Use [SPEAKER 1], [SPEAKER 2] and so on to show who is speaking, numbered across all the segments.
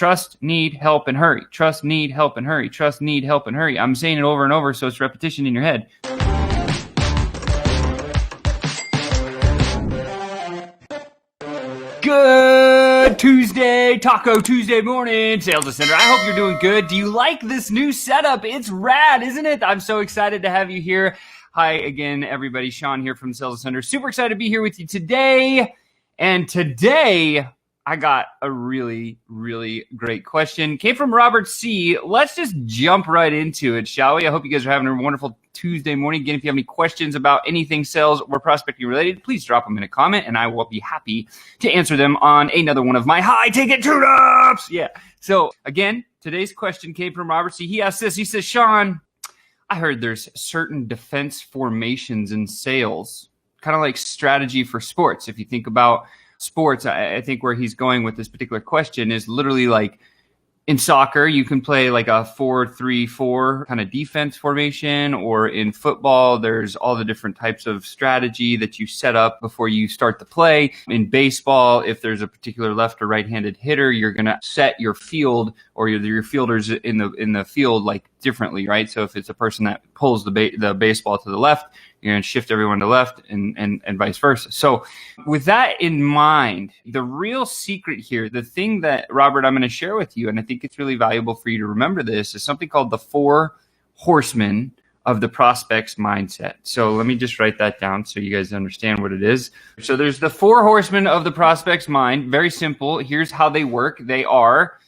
[SPEAKER 1] Trust, need, help, and hurry. Trust, need, help, and hurry. Trust, need, help, and hurry. I'm saying it over and over, so it's repetition in your head. Good Tuesday, Taco Tuesday morning, Sales Ascender. I hope you're doing good. Do you like this new setup? It's rad, isn't it? I'm so excited to have you here. Hi again, everybody. Sean here from Sales Ascender. Super excited to be here with you today. And today, I got a really, really great question. Came from Robert C. Let's just jump right into it, shall we? I hope you guys are having a wonderful Tuesday morning. Again, if you have any questions about anything sales or prospecting related, please drop them in a comment and I will be happy to answer them on another one of my high ticket tune-ups. Yeah. So again, today's question came from Robert C. He asked this. He says, Sean, I heard there's certain defense formations in sales, kind of like strategy for sports. If you think about sports, I think where he's going with this particular question is literally like in soccer, you can play like a 4-3-4 kind of defense formation, or in football, there's all the different types of strategy that you set up before you start the play. In baseball, if there's a particular left or right-handed hitter, you're going to set your field or your fielders in the field like differently, right? So if it's a person that pulls the baseball to the left, you're going to shift everyone to left and vice versa. So with that in mind, the real secret here, the thing that, Robert, I'm going to share with you, and I think it's really valuable for you to remember this, is something called the 4 horsemen of the prospect's mindset. So let me just write that down so you guys understand what it is. So there's the 4 horsemen of the prospect's mind. Very simple. Here's how they work. They are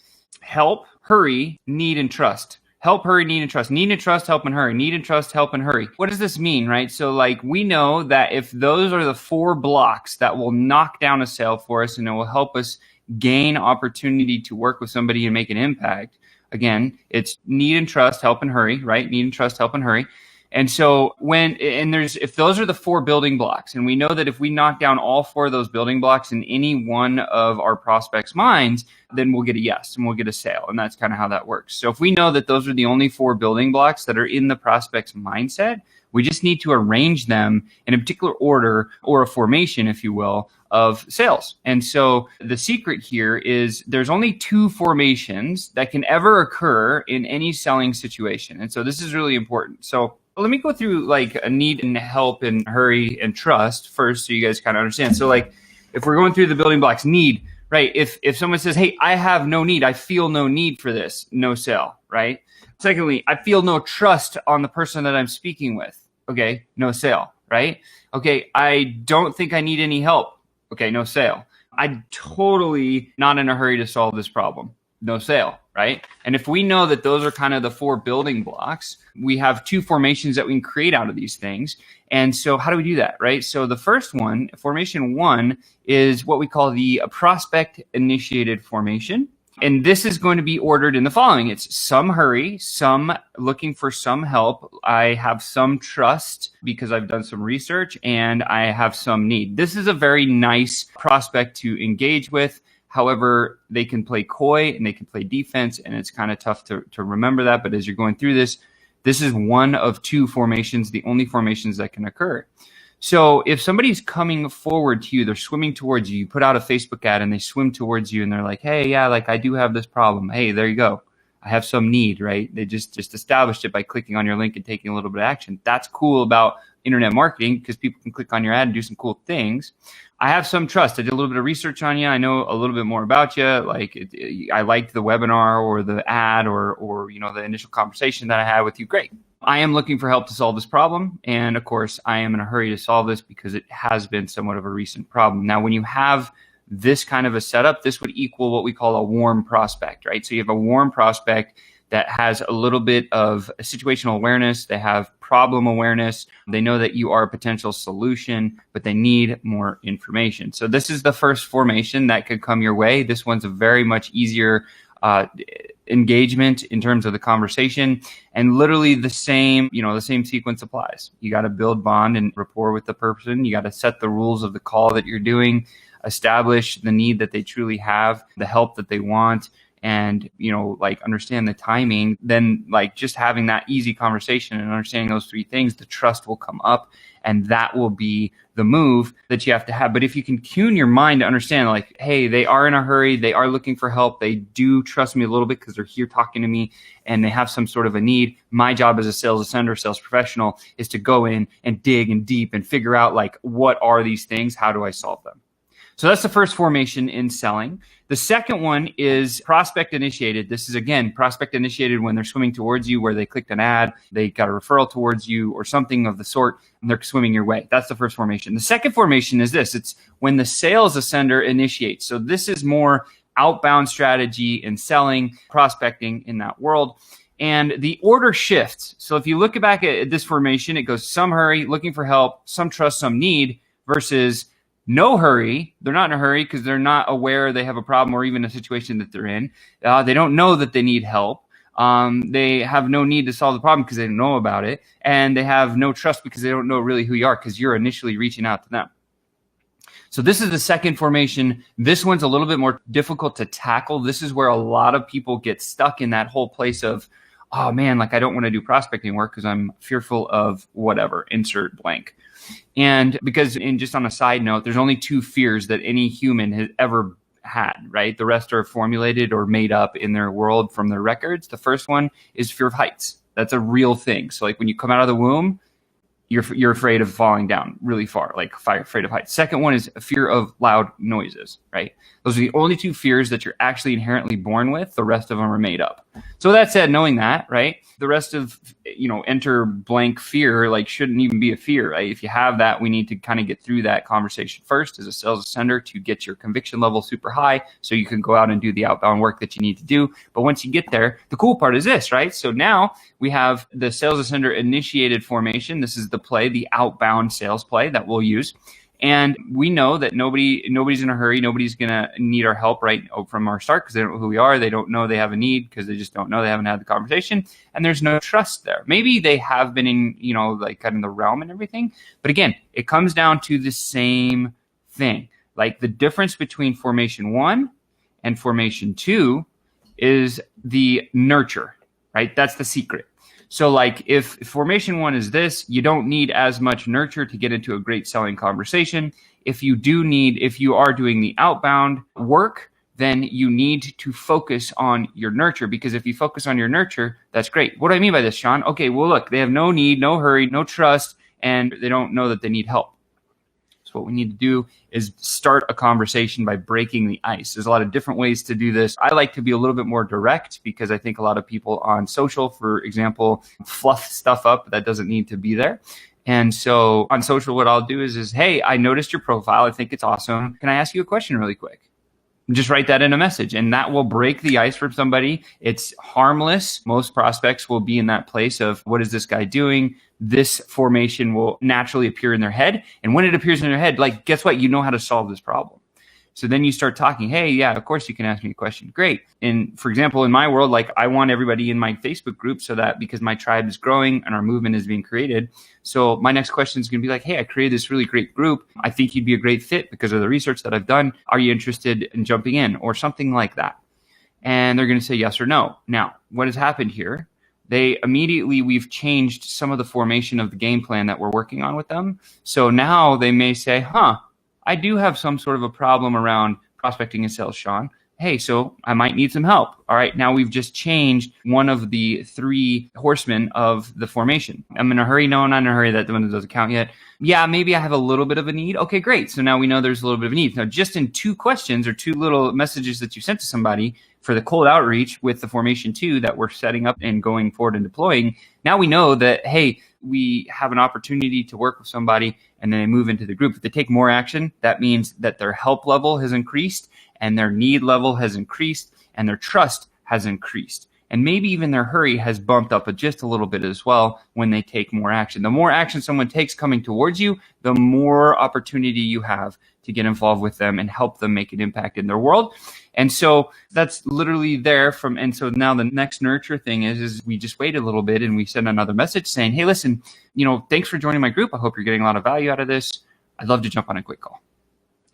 [SPEAKER 1] help, hurry, need, and trust. Help, hurry, need, and trust. Need and trust, help, and hurry. Need and trust, help, and hurry. What does this mean, right? So like we know that if those are the 4 blocks that will knock down a sale for us and it will help us gain opportunity to work with somebody and make an impact, again, it's need and trust, help, and hurry, right? Need and trust, help, and hurry. And so if those are the 4 building blocks, and we know that if we knock down all 4 of those building blocks in any one of our prospects' minds, then we'll get a yes and we'll get a sale. And that's kind of how that works. So if we know that those are the only 4 building blocks that are in the prospect's mindset, we just need to arrange them in a particular order or a formation, if you will, of sales. And so the secret here is there's only 2 formations that can ever occur in any selling situation. And so this is really important. So let me go through like a need and help and hurry and trust first so you guys kind of understand. So like if we're going through the building blocks, need, right? If someone says, hey, I have no need, I feel no need for this, no sale, right? Secondly, I feel no trust on the person that I'm speaking with. Okay, no sale, right? Okay, I don't think I need any help. Okay, no sale. I'm totally not in a hurry to solve this problem. No sale, right? And if we know that those are kind of the 4 building blocks, we have 2 formations that we can create out of these things. And so how do we do that, right? So the first one, formation 1, is what we call the prospect initiated formation. And this is going to be ordered in the following. It's some hurry, some looking for some help. I have some trust because I've done some research, and I have some need. This is a very nice prospect to engage with. However, they can play coy and they can play defense, and it's kind of tough to remember that. But as you're going through this, this is one of 2 formations, the only formations that can occur. So if somebody's coming forward to you, they're swimming towards you, you put out a Facebook ad and they swim towards you and they're like, hey, yeah, like I do have this problem. Hey, there you go. I have some need, right? They just established it by clicking on your link and taking a little bit of action. That's cool about internet marketing because people can click on your ad and do some cool things. I have some trust. I did a little bit of research on you. I know a little bit more about you. Like I liked the webinar or the ad or the initial conversation that I had with you. Great. I am looking for help to solve this problem. And of course, I am in a hurry to solve this because it has been somewhat of a recent problem. Now, when you have this kind of a setup, this would equal what we call a warm prospect, right? So you have a warm prospect that has a little bit of situational awareness. They have problem awareness. They know that you are a potential solution, but they need more information. So this is the first formation that could come your way. This one's a very much easier engagement in terms of the conversation, and literally the same sequence applies. You got to build bond and rapport with the person. You got to set the rules of the call that you're doing, establish the need that they truly have, the help that they want, and, like understand the timing, then like just having that easy conversation and understanding those three things, the trust will come up, and that will be the move that you have to have. But if you can tune your mind to understand like, hey, they are in a hurry, they are looking for help, they do trust me a little bit because they're here talking to me and they have some sort of a need. My job as a sales ascender, sales professional, is to go in and dig and deep and figure out like, what are these things? How do I solve them? So that's the first formation in selling. The second one is prospect initiated. This is, again, prospect initiated when they're swimming towards you, where they clicked an ad, they got a referral towards you or something of the sort, and they're swimming your way. That's the first formation. The second formation is this. It's when the sales ascender initiates. So this is more outbound strategy in selling, prospecting in that world. And the order shifts. So if you look back at this formation, it goes some hurry, looking for help, some trust, some need, versus no hurry. They're not in a hurry because they're not aware they have a problem or even a situation that they're in. They don't know that they need help. They have no need to solve the problem because they don't know about it. And they have no trust because they don't know really who you are because you're initially reaching out to them. So this is the second formation. This one's a little bit more difficult to tackle. This is where a lot of people get stuck in that whole place of, oh man, like I don't want to do prospecting work because I'm fearful of whatever, insert blank. And because, and just on a side note, there's only two fears that any human has ever had, right? The rest are formulated or made up in their world from their records. The first one is fear of heights. That's a real thing. So like when you come out of the womb, you're afraid of falling down really far, like afraid of heights. Second one is a fear of loud noises, right? Those are the only two fears that you're actually inherently born with. The rest of them are made up. So that said, knowing that, right, the rest of, enter blank fear, like shouldn't even be a fear, right? If you have that, we need to kind of get through that conversation first as a sales ascender to get your conviction level super high so you can go out and do the outbound work that you need to do. But once you get there, the cool part is this, right? So now we have the sales ascender initiated formation. This is the play, the outbound sales play that we'll use. And we know that nobody's in a hurry. Nobody's going to need our help right from our start because they don't know who we are. They don't know they have a need because they just don't know. They haven't had the conversation. And there's no trust there. Maybe they have been in, like kind of the realm and everything. But again, it comes down to the same thing. Like the difference between formation 1 and formation 2 is the nurture, right? That's the secret. So like if formation 1 is this, you don't need as much nurture to get into a great selling conversation. If you are doing the outbound work, then you need to focus on your nurture, because if you focus on your nurture, that's great. What do I mean by this, Sean? Okay, well, look, they have no need, no hurry, no trust, and they don't know that they need help. What we need to do is start a conversation by breaking the ice. There's a lot of different ways to do this. I like to be a little bit more direct because I think a lot of people on social, for example, fluff stuff up that doesn't need to be there. And so on social, what I'll do is, hey, I noticed your profile. I think it's awesome. Can I ask you a question really quick? Just write that in a message, and that will break the ice for somebody. It's harmless. Most prospects will be in that place of, what is this guy doing? This formation will naturally appear in their head. And when it appears in their head, like, guess what? You know how to solve this problem. So then you start talking, hey, yeah, of course you can ask me a question. Great. And for example, in my world, like I want everybody in my Facebook group so that because my tribe is growing and our movement is being created. So my next question is going to be like, hey, I created this really great group. I think you'd be a great fit because of the research that I've done. Are you interested in jumping in or something like that? And they're going to say yes or no. Now, what has happened here? We've changed some of the formation of the game plan that we're working on with them. So now they may say, I do have some sort of a problem around prospecting and sales, Sean. Hey, so I might need some help. All right, now we've just changed one of the 3 horsemen of the formation. I'm in a hurry. No, I'm not in a hurry. That one doesn't count yet. Yeah, maybe I have a little bit of a need. Okay, great. So now we know there's a little bit of a need. Now, just in 2 questions or 2 little messages that you sent to somebody for the cold outreach with the formation 2 that we're setting up and going forward and deploying, now we know that, hey, we have an opportunity to work with somebody, and then they move into the group. If they take more action, that means that their help level has increased and their need level has increased and their trust has increased. And maybe even their hurry has bumped up just a little bit as well when they take more action. The more action someone takes coming towards you, the more opportunity you have to get involved with them and help them make an impact in their world. And so that's literally there and so now the next nurture thing is we just wait a little bit and we send another message saying, hey, listen, thanks for joining my group. I hope you're getting a lot of value out of this. I'd love to jump on a quick call.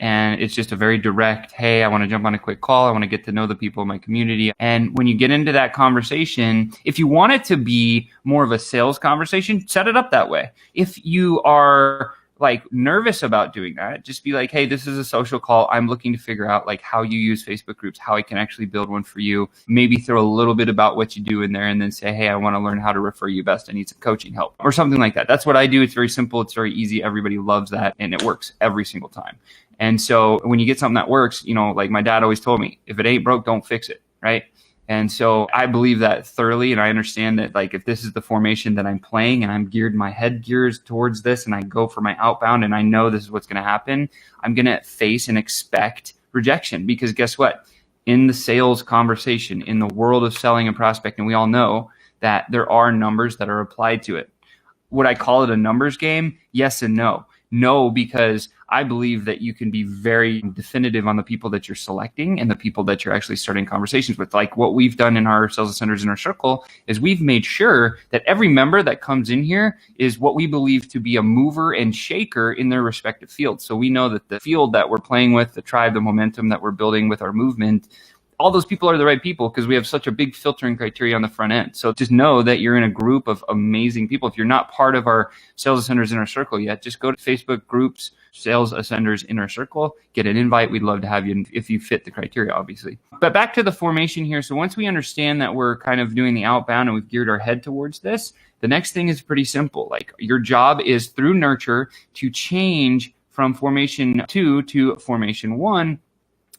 [SPEAKER 1] And it's just a very direct, hey, I want to jump on a quick call. I want to get to know the people in my community. And when you get into that conversation, if you want it to be more of a sales conversation, set it up that way. If you are like nervous about doing that, just be like, hey, this is a social call. I'm looking to figure out like how you use Facebook groups, how I can actually build one for you. Maybe throw a little bit about what you do in there and then say, hey, I want to learn how to refer you best. I need some coaching help or something like that. That's what I do. It's very simple. It's very easy. Everybody loves that. And it works every single time. And so when you get something that works, like my dad always told me, if it ain't broke, don't fix it. Right. And so I believe that thoroughly. And I understand that like if this is the formation that I'm playing and I'm geared my head gears towards this and I go for my outbound and I know this is what's going to happen, I'm going to face and expect rejection because guess what? In the sales conversation, in the world of selling and prospecting, we all know that there are numbers that are applied to it. Would I call it a numbers game? Yes and no. No, because I believe that you can be very definitive on the people that you're selecting and the people that you're actually starting conversations with. Like what we've done in our sales centers in our circle is we've made sure that every member that comes in here is what we believe to be a mover and shaker in their respective fields. So we know that the field that we're playing with, the tribe, the momentum that we're building with our movement, all those people are the right people because we have such a big filtering criteria on the front end. So just know that you're in a group of amazing people. If you're not part of our Sales Ascenders Inner Circle yet, just go to Facebook groups, Sales Ascenders Inner Circle, get an invite. We'd love to have you if you fit the criteria, obviously. But back to the formation here. So once we understand that we're kind of doing the outbound and we've geared our head towards this, the next thing is pretty simple. Like your job is through nurture to change from formation 2 to formation 1.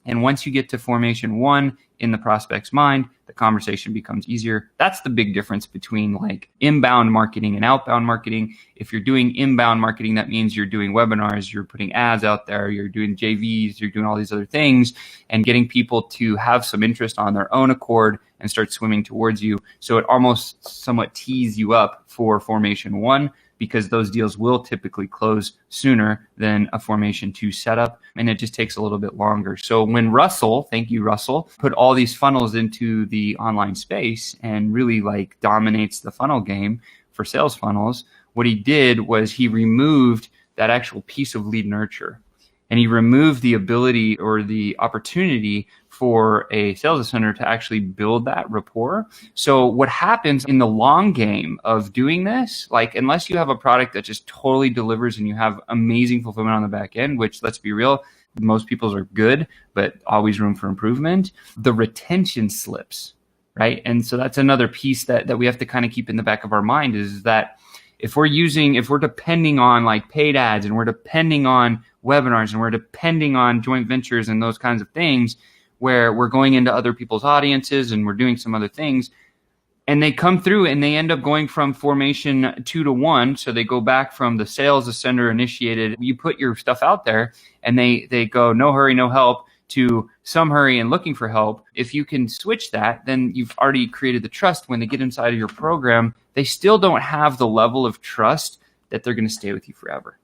[SPEAKER 1] And once you get to formation 1 in the prospect's mind, the conversation becomes easier. That's the big difference between like inbound marketing and outbound marketing. If you're doing inbound marketing, that means you're doing webinars, you're putting ads out there, you're doing JVs, you're doing all these other things and getting people to have some interest on their own accord and start swimming towards you. So it almost somewhat tees you up for formation 1. Because those deals will typically close sooner than a formation 2 setup, and it just takes a little bit longer. So when Russell, thank you, Russell, put all these funnels into the online space and really like dominates the funnel game for sales funnels, what he did was he removed that actual piece of lead nurture. And he removed the ability or the opportunity for a sales center to actually build that rapport. So what happens in the long game of doing this, like unless you have a product that just totally delivers and you have amazing fulfillment on the back end, which let's be real, most people's are good, but always room for improvement, the retention slips, right? And so that's another piece that we have to kind of keep in the back of our mind is that if we're depending on like paid ads and we're depending on webinars and we're depending on joint ventures and those kinds of things where we're going into other people's audiences and we're doing some other things and they come through and they end up going from formation 2 to 1. So they go back from the sales ascender initiated. You put your stuff out there and they go no hurry, no help to some hurry and looking for help. If you can switch that, then you've already created the trust. When they get inside of your program, they still don't have the level of trust that they're going to stay with you forever.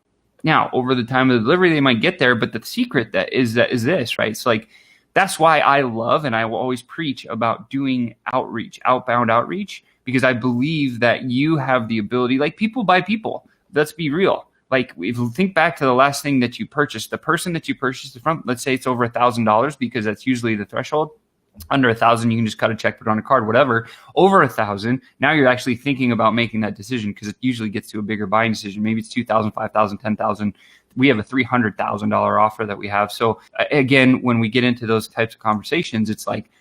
[SPEAKER 1] Now, over the time of the delivery, they might get there, but the secret that is this, right? So like, that's why I love and I will always preach about doing outreach, outbound outreach, because I believe that you have the ability, like people buy people. Let's be real. Like if you think back to the last thing that you purchased, the person that you purchased it from, let's say it's over $1,000 because that's usually the threshold. Under 1,000, you can just cut a check, put it on a card, whatever. Over 1,000, now you're actually thinking about making that decision because it usually gets to a bigger buying decision. Maybe it's 2,000, 5,000, 10,000. We have a $300,000 offer that we have. So again, when we get into those types of conversations, it's like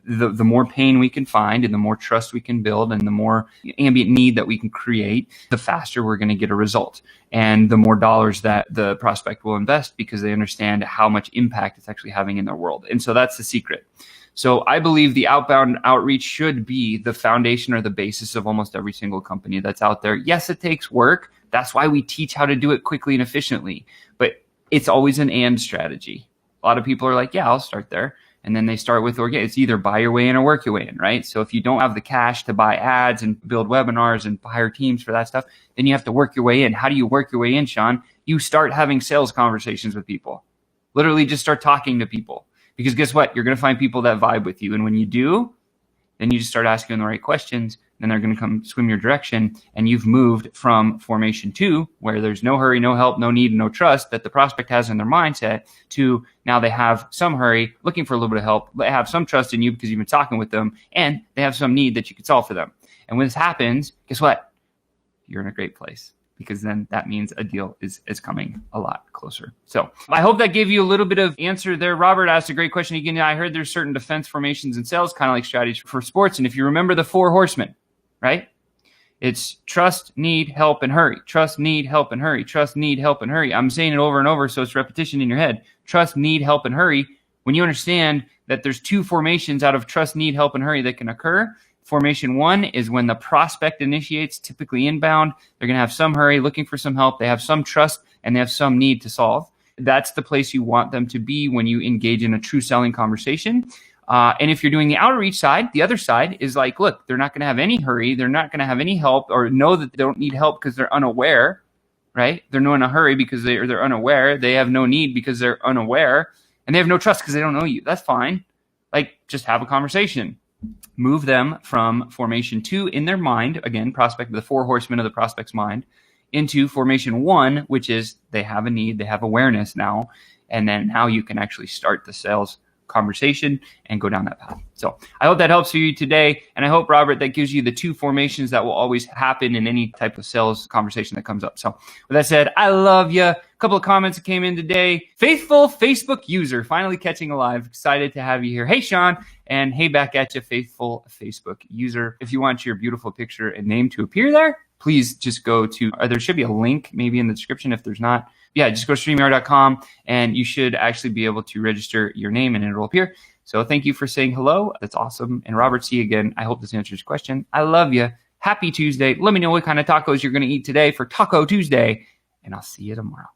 [SPEAKER 1] the more pain we can find and the more trust we can build and the more ambient need that we can create, the faster we're going to get a result and the more dollars that the prospect will invest because they understand how much impact it's actually having in their world. And so that's the secret. So I believe the outbound outreach should be the foundation or the basis of almost every single company that's out there. Yes, it takes work. That's why we teach how to do it quickly and efficiently. But it's always an and strategy. A lot of people are like, yeah, I'll start there. And then they start with organic. It's either buy your way in or work your way in, right? So if you don't have the cash to buy ads and build webinars and hire teams for that stuff, then you have to work your way in. How do you work your way in, Sean? You start having sales conversations with people. Literally just start talking to people. Because guess what? You're going to find people that vibe with you. And when you do, then you just start asking them the right questions. Then they're going to come swim your direction. And you've moved from formation 2, where there's no hurry, no help, no need, no trust that the prospect has in their mindset, to now they have some hurry, looking for a little bit of help. They have some trust in you because you've been talking with them, and they have some need that you could solve for them. And when this happens, guess what? You're in a great place, because then that means a deal is coming a lot closer. So I hope that gave you a little bit of answer there. Robert asked a great question. Again, I heard there's certain defense formations in sales, kind of like strategies for sports. And if you remember the 4 horsemen, right? It's trust, need, help, and hurry. Trust, need, help, and hurry. Trust, need, help, and hurry. I'm saying it over and over, so it's repetition in your head. Trust, need, help, and hurry. When you understand that there's 2 formations out of trust, need, help, and hurry that can occur, formation 1 is when the prospect initiates, typically inbound. They're going to have some hurry, looking for some help. They have some trust, and they have some need to solve. That's the place you want them to be when you engage in a true selling conversation. And if you're doing the outreach side, the other side is like, look, they're not going to have any hurry. They're not going to have any help, or know that they don't need help because they're unaware, right? They're not in a hurry because they're unaware. They have no need because they're unaware, and they have no trust because they don't know you. That's fine. Like, just have a conversation. Move them from formation 2 in their mind, again, prospect, the 4 horsemen of the prospect's mind, into formation 1, which is they have a need, they have awareness now, and then now you can actually start the sales conversation and go down that path. So I hope that helps you today. And I hope, Robert, that gives you the 2 formations that will always happen in any type of sales conversation that comes up. So with that said, I love you. A couple of comments that came in today. Faithful Facebook user, finally catching alive. Excited to have you here. Hey, Sean. And hey, back at you, faithful Facebook user. If you want your beautiful picture and name to appear there, please just go to, there should be a link maybe in the description if there's not. Yeah, just go to StreamYard.com and you should actually be able to register your name and it'll appear. So thank you for saying hello. That's awesome. And Robert, see you again. I hope this answers your question. I love you. Happy Tuesday. Let me know what kind of tacos you're going to eat today for Taco Tuesday, and I'll see you tomorrow.